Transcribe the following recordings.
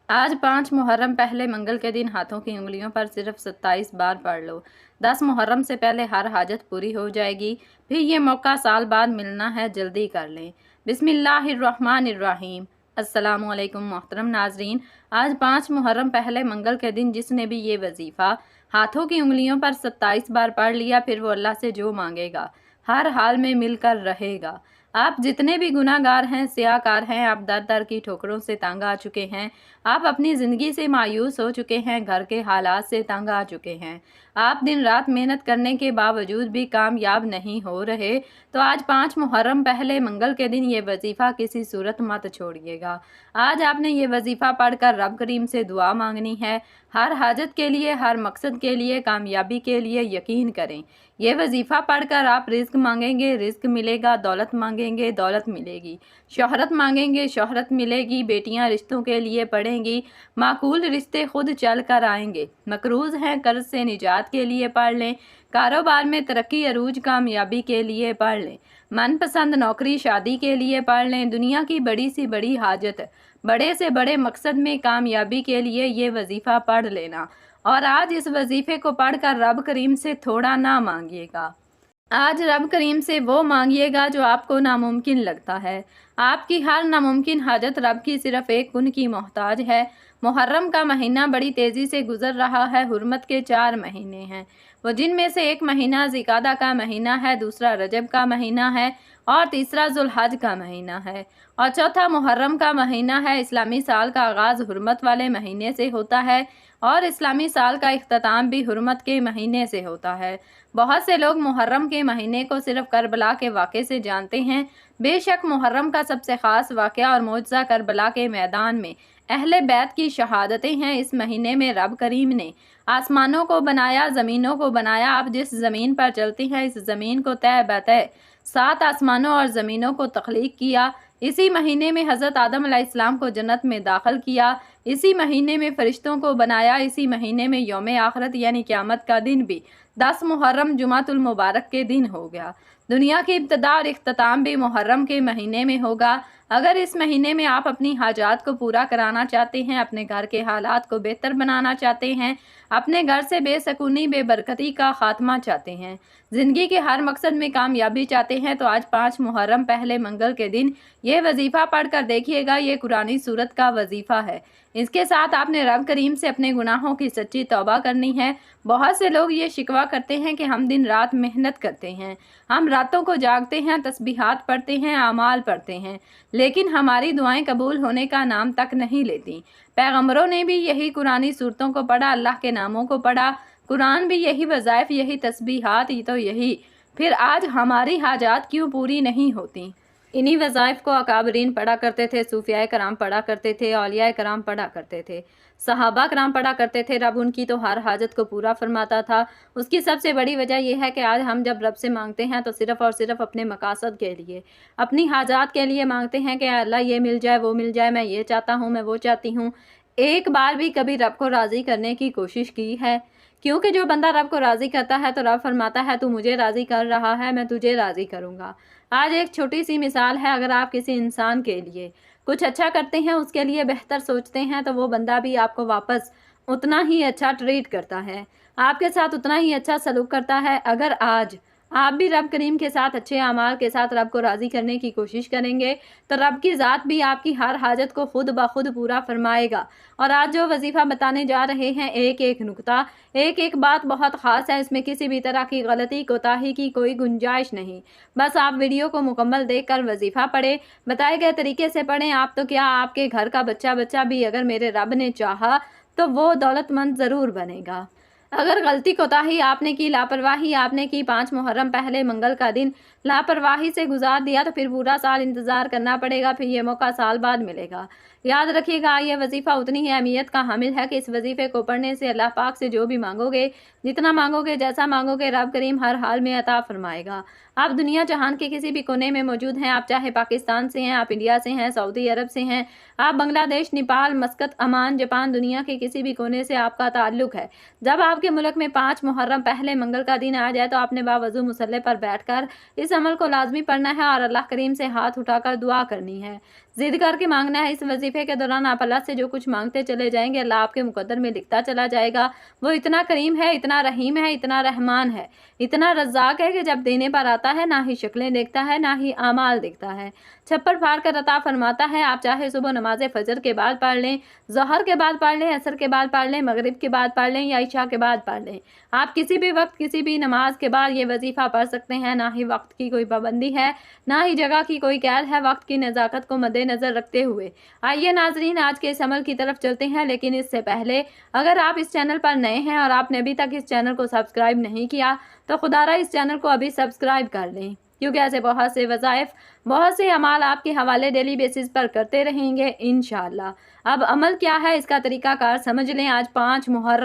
आज 5 मुहर्रम पहले मंगल के दिन हाथों की उंगलियों पर सिर्फ 27 बार पढ़ लो। 10 मुहर्रम से पहले हर हाजत पूरी हो जाएगी। फिर ये मौका साल बाद मिलना है, जल्दी कर लें। बिस्मिल्लाहिर्रहमानिर्रहीम। अस्सलामुअलैकुम मोहतरम नाजरीन। आज 5 मुहर्रम पहले मंगल के दिन जिसने भी ये वजीफ़ा हाथों की उंगलियों पर 27 बार पढ़ लिया, फिर वो अल्लाह से जो मांगेगा हर हाल में मिलकर रहेगा। आप जितने भी गुनाहगार हैं, सियाकार हैं, आप दर दर की ठोकरों से तंग आ चुके हैं, आप अपनी ज़िंदगी से मायूस हो चुके हैं, घर के हालात से तंग आ चुके हैं, आप दिन रात मेहनत करने के बावजूद भी कामयाब नहीं हो रहे, तो आज 5 मुहर्रम पहले मंगल के दिन ये वजीफ़ा किसी सूरत मत छोड़िएगा। आज आपने ये वजीफ़ा पढ़कर रब करीम से दुआ मांगनी है, हर हाजत के लिए, हर मकसद के लिए, कामयाबी के लिए। यकीन करें, ये वजीफ़ा पढ़कर आप रिज़्क मांगेंगे, रिज़्क मिलेगा, दौलत मांगेंगे, दौलत मिलेगी, शोहरत मांगेंगे, शोहरत मिलेगी, बेटियां रिश्तों के लिए पढ़ेंगी, माकूल रिश्ते खुद चल कर आएंगे। मकरूज़ हैं, कर्ज से निजात के लिए पढ़ लें, कारोबार में तरक्की अरूज कामयाबी के लिए पढ़ लें, मनपसंद नौकरी शादी के लिए पढ़ लें, दुनिया की बड़ी सी बड़ी हाजत, बड़े से बड़े मकसद में कामयाबी के लिए ये वजीफ़ा पढ़ लेना। और आज इस वजीफ़े को पढ़कर रब करीम से थोड़ा ना मांगिएगा। आज रब करीम से वो मांगिएगा जो आपको नामुमकिन लगता है। आपकी हर नामुमकिन हाजत रब की सिर्फ एक कुन की मोहताज है। मुहर्रम का महीना बड़ी तेज़ी से गुजर रहा है। हुर्मत के 4 महीने हैं, वो जिनमें से एक महीना ज़िकादा का महीना है, दूसरा रजब का महीना है और तीसरा जुल्हज का महीना है और चौथा मुहर्रम का महीना है। इस्लामी साल का आगाज़ हुर्मत वाले महीने से होता है और इस्लामी साल का इख्तिताम भी हुर्मत के महीने से होता है। बहुत से लोग मुहर्रम के महीने को सिर्फ करबला के वाक़े से जानते हैं। बेशक मुहर्रम का सबसे ख़ास वाक़या और मौजज़ा करबला के मैदान में अहले बैत की शहादतें हैं। इस महीने में रब करीम ने आसमानों को बनाया, ज़मीनों को बनाया। आप जिस ज़मीन पर चलते हैं, इस ज़मीन को तय बतय 7 आसमानों और ज़मीनों को तख्लीक किया। इसी महीने में हज़रत आदम अलैहिस्सलाम को जन्नत में दाखिल किया। इसी महीने में फ़रिश्तों को बनाया। इसी महीने में यौम आखरत यानी क़यामत का दिन भी 10 मुहर्रम जुमातुल मुबारक के दिन हो गया। दुनिया की इब्तिदा और इख्तिताम भी मुहर्रम के महीने में होगा। अगर इस महीने में आप अपनी हाजात को पूरा कराना चाहते हैं, अपने घर के हालात को बेहतर बनाना चाहते हैं, अपने घर से बेसकूनी बेबरकती का खात्मा चाहते हैं, ज़िंदगी के हर मकसद में कामयाबी चाहते हैं, तो आज 5 मुहर्रम पहले मंगल के दिन ये वजीफ़ा पढ़कर देखिएगा। ये कुरानी सूरत का वजीफ़ा है। इसके साथ आपने रब करीम से अपने गुनाहों की सच्ची तौबा करनी है। बहुत से लोग ये शिकवा करते हैं कि हम दिन रात मेहनत करते हैं, हम रातों को जागते हैं, तस्बीहात पढ़ते हैं, आमाल पढ़ते हैं, लेकिन हमारी दुआएं कबूल होने का नाम तक नहीं लेती। पैगम्बरों ने भी यही कुरानी सूरतों को पढ़ा, अल्लाह के नामों को पढ़ा, कुरान भी यही वज़ाइफ, यही तस्बीहात, ये तो यही। फिर आज हमारी हाजात क्यों पूरी नहीं होती? इन्हीं वज़ाइफ को अकाबरीन पढ़ा करते थे, सूफियाए कराम पढ़ा करते थे, औलियाए कराम पढ़ा करते थे, सहाबा कराम पढ़ा करते थे। रब उनकी तो हर हाजत को पूरा फरमाता था। उसकी सबसे बड़ी वजह यह है कि आज हम जब रब से मांगते हैं तो सिर्फ़ और सिर्फ अपने मकासद के लिए, अपनी हाजात के लिए मांगते हैं कि अल्लाह ये मिल जाए, वो मिल जाए, मैं ये चाहता हूँ, मैं वो चाहती हूँ। एक बार भी कभी रब को राज़ी करने की कोशिश की है? क्योंकि जो बंदा रब को राज़ी करता है तो रब फरमाता है, तू मुझे राज़ी कर रहा है, मैं तुझे राज़ी करूँगा। आज एक छोटी सी मिसाल है, अगर आप किसी इंसान के लिए कुछ अच्छा करते हैं, उसके लिए बेहतर सोचते हैं, तो वो बंदा भी आपको वापस उतना ही अच्छा ट्रीट करता है, आपके साथ उतना ही अच्छा सलूक करता है। अगर आज आप भी रब करीम के साथ अच्छे अमाल के साथ रब को राज़ी करने की कोशिश करेंगे, तो रब की ज़ात भी आपकी हर हाजत को खुद ब खुद पूरा फरमाएगा। और आज जो वजीफ़ा बताने जा रहे हैं, एक एक नुक्ता, एक एक बात बहुत ख़ास है, इसमें किसी भी तरह की गलती कोताही की कोई गुंजाइश नहीं। बस आप वीडियो को मुकम्मल देखकर वजीफ़ा पढ़ें, बताए गए तरीके से पढ़ें। आप तो क्या, आपके घर का बच्चा भी अगर मेरे रब ने चाहा तो वो दौलतमंद ज़रूर बनेगा। अगर गलती कोताही आपने की, लापरवाही आपने की, 5 मुहर्रम पहले मंगल का दिन लापरवाही से गुजार दिया, तो फिर पूरा साल इंतज़ार करना पड़ेगा, फिर ये मौका साल बाद मिलेगा। याद रखिएगा, ये वजीफ़ा उतनी ही अहमियत का हामिल है कि इस वजीफ़े को पढ़ने से अल्लाह पाक से जो भी मांगोगे, जितना मांगोगे, जैसा मांगोगे, रब करीम हर हाल में अता फरमाएगा। आप दुनिया जहान के किसी भी कोने में मौजूद हैं, आप चाहे पाकिस्तान से हैं, आप इंडिया से हैं, सऊदी अरब से हैं, आप बांग्लादेश, नेपाल, मस्कत, अमान, जापान, दुनिया के किसी भी कोने से आपका ताल्लुक़ है, जब आपके मुल्क में 5 मुहर्रम पहले मंगल का दिन आ जाए, तो आपने बावजू मुसल्ले पर बैठकर इस अमल को लाजमी पढ़ना है और अल्लाह करीम से हाथ उठाकर दुआ करनी है। जिद करके मांगना है। इस वजीफे के दौरान आप अल्लाह से जो कुछ मांगते चले जाएंगे अल्लाह आपके मुकद्दर में लिखता चला जाएगा। वो इतना करीम है, इतना रहीम है, इतना रहमान है, इतना रज़्ज़ाक है कि जब देने पर आता है ना ही शक्लें देखता है ना ही आमाल देखता है, छप्पर फाड़ कर अता फरमाता है। आप चाहे सुबह नमाज फजर के बाद पढ़ लें, ज़ोहर के बाद पढ़ लें, असर के बाद पढ़ लें, मगरिब के बाद पढ़ लें या इशा के बाद पढ़ लें। आप किसी भी वक्त किसी भी नमाज के बाद ये वजीफ़ा पढ़ सकते हैं। ना ही वक्त की कोई पाबंदी है, ना ही जगह की कोई कैद है, वक्त की नज़ाकत को मद्देनज़र रखते हुए। आइए नाजरीन, आज के इस अमल की तरफ चलते हैं, लेकिन इससे पहले अगर आप इस चैनल पर नए हैं और आपने अभी तक इस चैनल को सब्सक्राइब नहीं किया तो खुदारा इस चैनल को अभी सब्सक्राइब कर लें, क्योंकि ऐसे बहुत से वज़ाइफ, बहुत से अमाल आपके हवाले डेली बेसिस पर करते रहेंगे इंशाअल्लाह। अब अमल क्या है, इसका तरीकाकार समझ लें। आज 5 मुहर्रम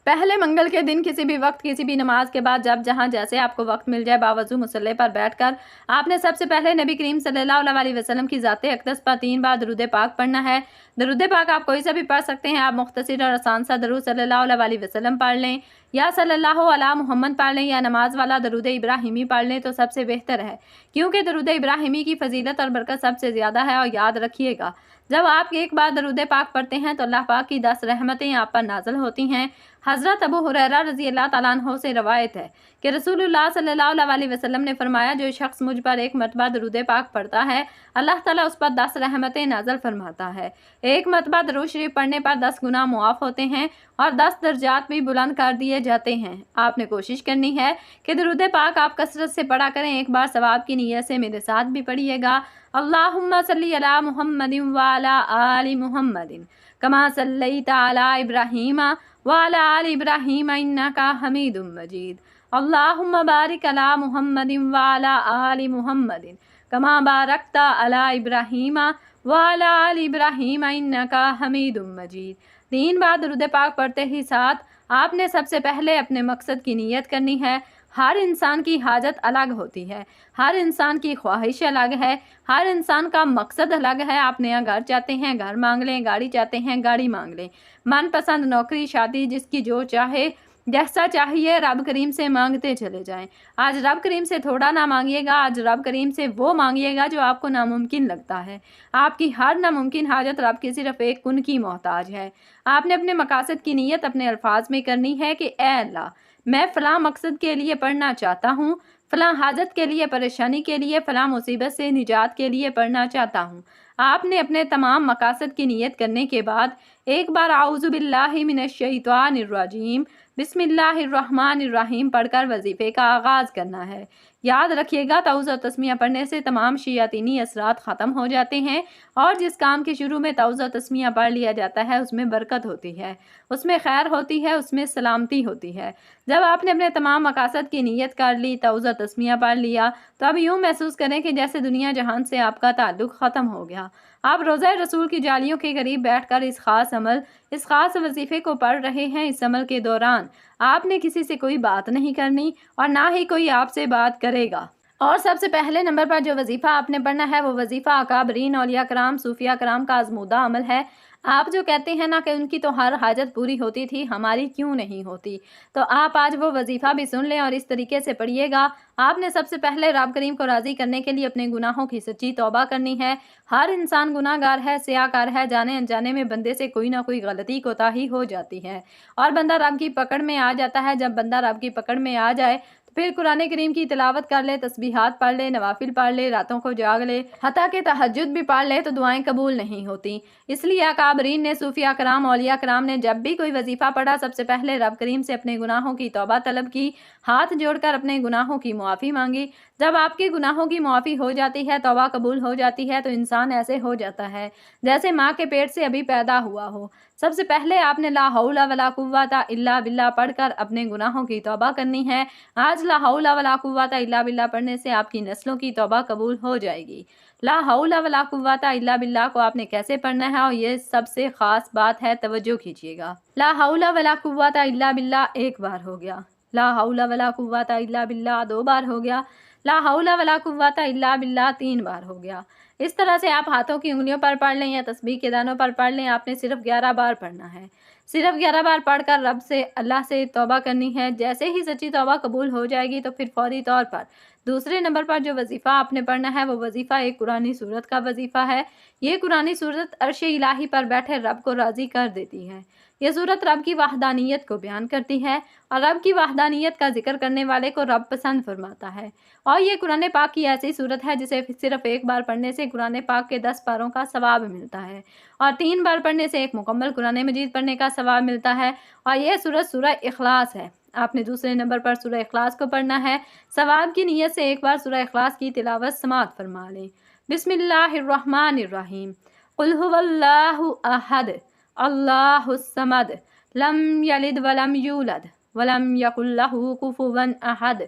पहले मंगल के दिन किसी भी वक्त किसी भी नमाज के बाद जब जहां जैसे आपको वक्त मिल जाए बावजू मुसल्ले पर बैठकर आपने सबसे पहले नबी करीम सल्लल्लाहु अलैहि वसल्लम की ज़ाते अक़दस पर 3 बार दरूद पाक पढ़ना है। दरूद पाक आप कोई सा भी पढ़ सकते हैं। आप मुख्तसर और आसान सा दरूद सल्लल्लाहु अलैहि वसल्लम पढ़ लें या सल्लल्लाहु अला मुहम्मद पढ़ लें या नमाज वाला दरूद इब्राहिमी पढ़ लें तो सबसे बेहतर है, क्योंकि दरूद इब्राहिमी की फजीलत और बरकत सबसे ज़्यादा है। और याद रखिएगा, जब आप एक बार दरूद पाक पढ़ते हैं तो अल्लाह पाक की 10 रहमतें आप पर नाज़िल होती हैं। हज़रत अबू हुरैरा रज़ी अल्लाह ताला अन्हु से रवायत है कि रसूलुल्लाह सल्लल्लाहु अलैहि वसल्लम ने फरमाया, जो शख्स मुझ पर एक मरतबा दरूद पाक पढ़ता है अल्लाह ताला उस पर 10 रहमतें नाज़िल फरमाता है। एक मरतबा दरूद शरीफ पढ़ने पर 10 गुनाह मुआफ़ होते हैं और 10 दर्जात भी बुलंद कर दिए जाते हैं। आपने कोशिश करनी है कि दरूद पाक आप कसरत से पढ़ा करें। एक बार सवाब की नीयत से मेरे साथ भी पढ़िएगा। अल्लाहुम्मा सल्ली अला मुहम्मदिन व अला आलि मुहम्मदिन कमा सल्लैता अला इब्राहीम व अला आलि इब्राहीम इन्नका हमीदुम मजीद। अल्लाहुम्मा बारिक अला मुहम्मदिन व अला आलि मुहम्मदिन कमा बारकता अला इब्राहीम व अला आलि इब्राहीम इन्नका हमीदुम मजीद। 3 बार दरूद पाक पढ़ते ही साथ आपने सबसे पहले अपने मकसद की नीयत करनी है। हर इंसान की हाजत अलग होती है, हर इंसान की ख्वाहिश अलग है, हर इंसान का मकसद अलग है। आप नया घर चाहते हैं, घर मांग लें, गाड़ी चाहते हैं, गाड़ी मांग लें, मनपसंद नौकरी, शादी, जिसकी जो चाहे जैसा चाहिए रब करीम से मांगते चले जाएं। आज रब करीम से थोड़ा ना मांगिएगा, आज रब करीम से वो मांगिएगा जो आपको नामुमकिन लगता है। आपकी हर नामुमकिन हाजत रब की सिर्फ एक कुन की मोहताज है। आपने अपने मकासद की नीयत अपने अल्फाज में करनी है कि ए अल्लाह, मैं फ़लाँ मकसद के लिए पढ़ना चाहता हूँ, फ़लाँ हाजत के लिए, परेशानी के लिए, फ़लाँ मुसीबत से निजात के लिए पढ़ना चाहता हूँ। आपने अपने तमाम मकासद की नीयत करने के बाद एक बार आऊज़ु बिल्लाहि मिनश शैतानिर रजीम बिस्मिल्लाहिर्रहमानिर्रहीम पढ़कर वजीफ़े का आगाज़ करना है। याद रखिएगा, तौज़ और तस्मिया पढ़ने से तमाम शयातीनी असरात ख़त्म हो जाते हैं और जिस काम के शुरू में तौज़ और तस्मिया पढ़ लिया जाता है उसमें बरकत होती है, उसमें खैर होती है, उसमें सलामती होती है। जब आपने अपने तमाम मकासद की नीयत कर ली, तौज़ और तस्मिया पढ़ लिया, तो अब यूँ महसूस करें कि जैसे दुनिया जहान से आपका ताल्लुक़ ख़त्म हो गया। आप रोज़ा रसूल की जालियों के करीब बैठकर इस ख़ास अमल, इस ख़ास वजीफ़े को पढ़ रहे हैं। इस अमल के दौरान आपने किसी से कोई बात नहीं करनी और ना ही कोई आपसे बात करेगा। और सबसे पहले नंबर पर जो वजीफ़ा आपने पढ़ना है वो वजीफ़ा अकाबरीन औलिया कराम सूफिया कराम का आज़मूदा अमल है। आप जो कहते हैं ना कि उनकी तो हर हाजत पूरी होती थी, हमारी क्यों नहीं होती, तो आप आज वो वजीफ़ा भी सुन लें और इस तरीके से पढ़िएगा। आपने सबसे पहले रब करीम को राज़ी करने के लिए अपने गुनाहों की सच्ची तौबा करनी है। हर इंसान गुनाहगार है, सियाकार है, जाने अनजाने में बंदे से कोई ना कोई गलती कोताही हो जाती है और बंदा रब की पकड़ में आ जाता है। जब बंदा रब की पकड़ में आ जाए फिर कुरान करीम की तिलावत कर ले, तस्बीहात पढ़ ले, नवाफिल पढ़ ले, रातों को जाग ले, हत्ता के तहज्जुद भी पढ़ ले तो दुआएं कबूल नहीं होती। इसलिए अकाबरीन ने, सूफिया कराम, औलिया कराम ने जब भी कोई वजीफ़ा पढ़ा सबसे पहले रब करीम से अपने गुनाहों की तौबा तलब की, हाथ जोड़कर अपने गुनाहों की मुआफ़ी मांगी। जब आपके गुनाहों की मुआफ़ी हो जाती है, तौबा कबूल हो जाती है, तो इंसान ऐसे हो जाता है जैसे माँ के पेट से अभी पैदा हुआ हो। सबसे पहले आपने ला हौला वला कुव्वता इल्ला बिल्लाह पढ़कर अपने गुनाहों की तौबा करनी है। आज ला हौला वला कुव्वता इल्ला बिल्लाह पढ़ने से आपकी नस्लों की तौबा कबूल हो जाएगी। ला हौला वला कुव्वता इल्ला बिल्लाह को आपने कैसे पढ़ना है और ये सबसे ख़ास बात है, तवज्जो कीजिएगा। ला हौला वला कुव्वता इल्ला बिल्लाह 1 बार हो गया, ला हौला वला कुव्वता इल्ला बिल्लाह 2 बार हो गया, ला हौला वला कुव्वता इल्ला बिल्लाह 3 बार हो गया। इस तरह से आप हाथों की उंगलियों पर पढ़ लें या तस्बीह के दानों पर पढ़ लें। आपने सिर्फ 11 बार पढ़ना है। सिर्फ 11 बार पढ़कर रब से, अल्लाह से तौबा करनी है। जैसे ही सच्ची तौबा कबूल हो जाएगी तो फिर फौरी तौर पर دوسرے نمبر پر جو وظیفہ آپ نے پڑھنا ہے وہ وظیفہ ایک قرآنی سورت کا وظیفہ ہے۔ یہ قرآنی سورت عرش الہی پر بیٹھے رب کو راضی کر دیتی ہے۔ یہ سورت رب کی وحدانیت کو بیان کرتی ہے اور رب کی وحدانیت کا ذکر کرنے والے کو رب پسند فرماتا ہے۔ اور یہ قرآن پاک کی ایسی سورت ہے جسے صرف ایک بار پڑھنے سے قرآن پاک کے 10 پاروں کا ثواب ملتا ہے اور 3 بار پڑھنے سے ایک مکمل قرآن مجید پڑھنے کا ثواب ملتا ہے۔ اور یہ سورت سورہ اخلاص ہے۔ آپ نے دوسرے نمبر پر سورہ اخلاص کو پڑھنا ہے۔ ثواب کی نیت سے ایک بار سورہ اخلاص کی تلاوت سماعت فرما لیں۔ بسم اللہ الرحمن الرحیم۔ قل هو اللہ احد اللہ الصمد لم یلد ولم یولد ولم یکن لہ کفوا احد۔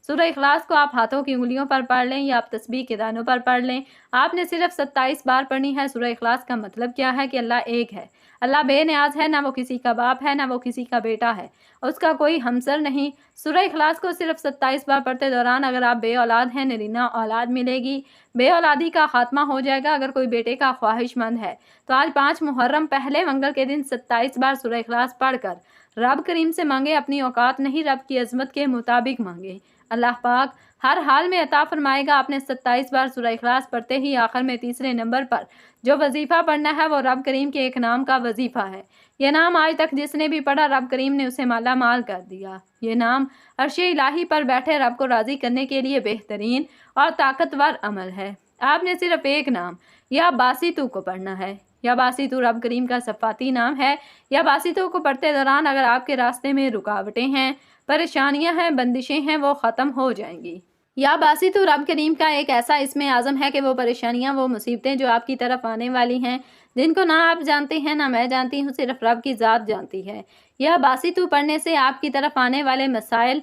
سورہ اخلاص کو آپ ہاتھوں کی انگلیوں پر پڑھ لیں یا آپ تسبیح کے دانوں پر پڑھ لیں۔ آپ نے صرف 27 بار پڑھنی ہے۔ سورہ اخلاص کا مطلب کیا ہے کہ اللہ ایک ہے، اللہ بے نیاز ہے، نہ وہ کسی کا باپ ہے نہ وہ کسی کا بیٹا ہے، اس کا کوئی ہمسر نہیں۔ سورہ اخلاص کو صرف 27 بار پڑھتے دوران اگر آپ بے اولاد ہیں نرینہ اولاد ملے گی، بے اولادی کا خاتمہ ہو جائے گا۔ اگر کوئی بیٹے کا خواہش مند ہے تو آج 5 محرم پہلے منگل کے دن 27 بار سورہ اخلاص پڑھ کر رب کریم سے مانگے، اپنی اوقات نہیں رب کی عظمت کے مطابق مانگے، اللہ پاک ہر حال میں عطا فرمائے گا۔ آپ نے 27 بار سورہ اخلاص پڑھتے ہی آخر میں تیسرے نمبر پر جو وظیفہ پڑھنا ہے وہ رب کریم کے ایک نام کا وظیفہ ہے۔ یہ نام آج تک جس نے بھی پڑھا رب کریم نے اسے مالا مال کر دیا۔ یہ نام عرش الہی پر بیٹھے رب کو راضی کرنے کے لیے بہترین اور طاقتور عمل ہے۔ آپ نے صرف ایک نام یا باسطو کو پڑھنا ہے۔ یا باسطو رب کریم کا صفاتی نام ہے۔ یا باسطو کو پڑھتے دوران اگر آپ کے راستے میں رکاوٹیں ہیں، پریشانیاں ہیں، بندشیں ہیں، وہ ختم ہو جائیں گی۔ یا باسطو رب کریم کا ایک ایسا اسم اعظم ہے کہ وہ پریشانیاں، وہ مصیبتیں جو آپ کی طرف آنے والی ہیں، جن کو نہ آپ جانتے ہیں نہ میں جانتی ہوں، صرف رب کی ذات جانتی ہے۔ یا باسطو پڑھنے سے آپ کی طرف آنے والے مسائل،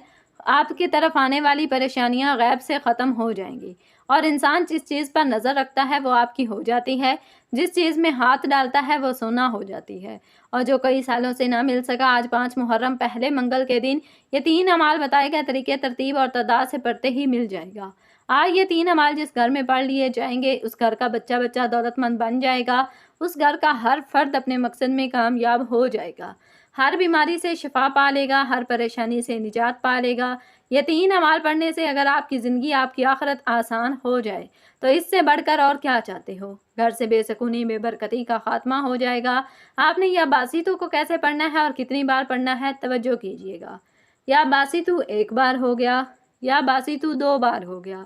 آپ کی طرف آنے والی پریشانیاں غیب سے ختم ہو جائیں گی اور انسان جس چیز پر نظر رکھتا ہے وہ آپ کی ہو جاتی ہے، جس چیز میں ہاتھ ڈالتا ہے وہ سونا ہو جاتی ہے۔ اور جو کئی سالوں سے نہ مل سکا آج 5 محرم پہلے منگل کے دن یہ 3 اعمال بتائے گئے طریقے ترتیب اور تعداد سے پڑھتے ہی مل جائے گا۔ آج یہ 3 اعمال جس گھر میں پڑھ لیے جائیں گے اس گھر کا بچہ بچہ دولت مند بن جائے گا، اس گھر کا ہر فرد اپنے مقصد میں کامیاب ہو جائے گا، ہر بیماری سے شفا پا لے گا، ہر پریشانی سے نجات پا لے گا۔ یہ 3 اعمال پڑھنے سے اگر آپ کی زندگی آپ کی آخرت آسان ہو جائے تو اس سے بڑھ کر اور کیا چاہتے ہو؟ گھر سے بے سکونی بے برکتی کا خاتمہ ہو جائے گا۔ آپ نے یا باسطو کو کیسے پڑھنا ہے اور کتنی بار پڑھنا ہے توجہ کیجیے گا۔ یا باسطو 1 بار ہو گیا، یا باسطو 2 بار ہو گیا،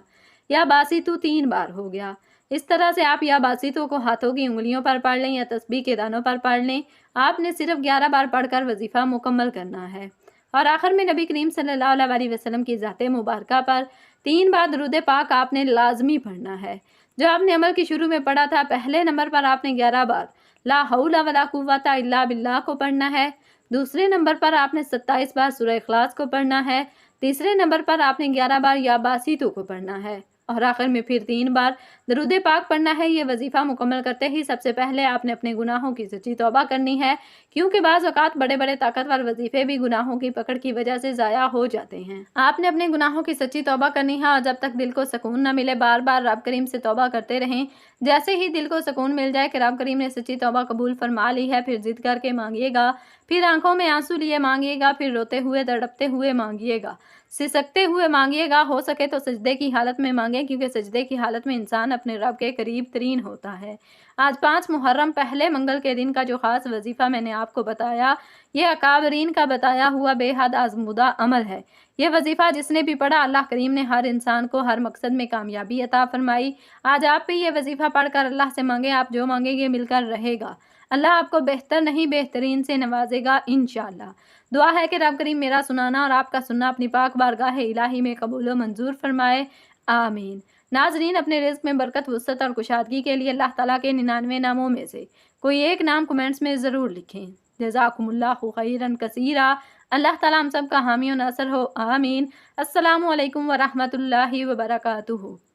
یا باسطو 3 بار ہو گیا۔ اس طرح سے آپ یا باسطو کو ہاتھوں کی انگلیوں پر پڑھ لیں یا تسبیح کے دانوں پر پڑھ لیں۔ آپ نے صرف 11 بار پڑھ کر وظیفہ مکمل کرنا ہے۔ اور آخر میں نبی کریم صلی اللہ علیہ وسلم کی ذات مبارکہ پر 3 بار درود پاک آپ نے لازمی پڑھنا ہے۔ جو آپ نے عمل کی شروع میں پڑھا تھا، پہلے نمبر پر آپ نے 11 بار لا حول ولا قوت الا باللہ کو پڑھنا ہے۔ دوسرے نمبر پر آپ نے 27 بار سورہ اخلاص کو پڑھنا ہے۔ تیسرے نمبر پر آپ نے 11 بار یا باسطو کو پڑھنا ہے اور آخر میں پھر 3 بار درود پاک پڑھنا ہے۔ یہ وظیفہ مکمل کرتے ہی سب سے پہلے آپ نے اپنے گناہوں کی سچی توبہ کرنی ہے، کیونکہ بعض اوقات بڑے بڑے طاقتور وظیفے بھی گناہوں کی پکڑ کی وجہ سے ضائع ہو جاتے ہیں۔ آپ نے اپنے گناہوں کی سچی توبہ کرنی ہے اور جب تک دل کو سکون نہ ملے بار بار رب کریم سے توبہ کرتے رہیں۔ جیسے ہی دل کو سکون مل جائے کہ رب کریم نے سچی توبہ قبول فرما لی ہے، پھر ضد کر کے مانگیے گا، پھر آنکھوں میں آنسو لیے مانگیے گا، پھر روتے ہوئے تڑپتے ہوئے مانگیے گا، سسکتے ہوئے مانگیے گا، ہو سکے تو سجدے کی حالت میں مانگیں، کیونکہ سجدے کی حالت میں انسان اپنے رب کے قریب ترین ہوتا ہے۔ آج 5 محرم پہلے منگل کے دن کا جو خاص وظیفہ میں نے آپ کو بتایا، یہ اکابرین کا بتایا ہوا بے حد آزمودہ عمل ہے۔ یہ وظیفہ جس نے بھی پڑھا اللہ کریم نے ہر انسان کو ہر مقصد میں کامیابی عطا فرمائی۔ آج آپ بھی یہ وظیفہ پڑھ کر اللہ سے مانگیں، آپ جو مانگیں گے مل کر رہے گا۔ اللہ آپ کو بہتر نہیں بہترین سے نوازے گا انشاءاللہ۔ دعا ہے کہ رب کریم میرا سنانا اور آپ کا سننا اپنی پاک بارگاہ الہی میں قبول و منظور فرمائے، آمین۔ ناظرین، اپنے رزق میں برکت، وسعت اور کشادگی کے لیے اللہ تعالیٰ کے 99 ناموں میں سے کوئی ایک نام کمنٹس میں ضرور لکھیں۔ جزاکم اللہ خیرا کثیرا۔ اللہ تعالیٰ ہم سب کا حامی و ناصر ہو، آمین۔ السلام علیکم ورحمۃ اللہ وبرکاتہ۔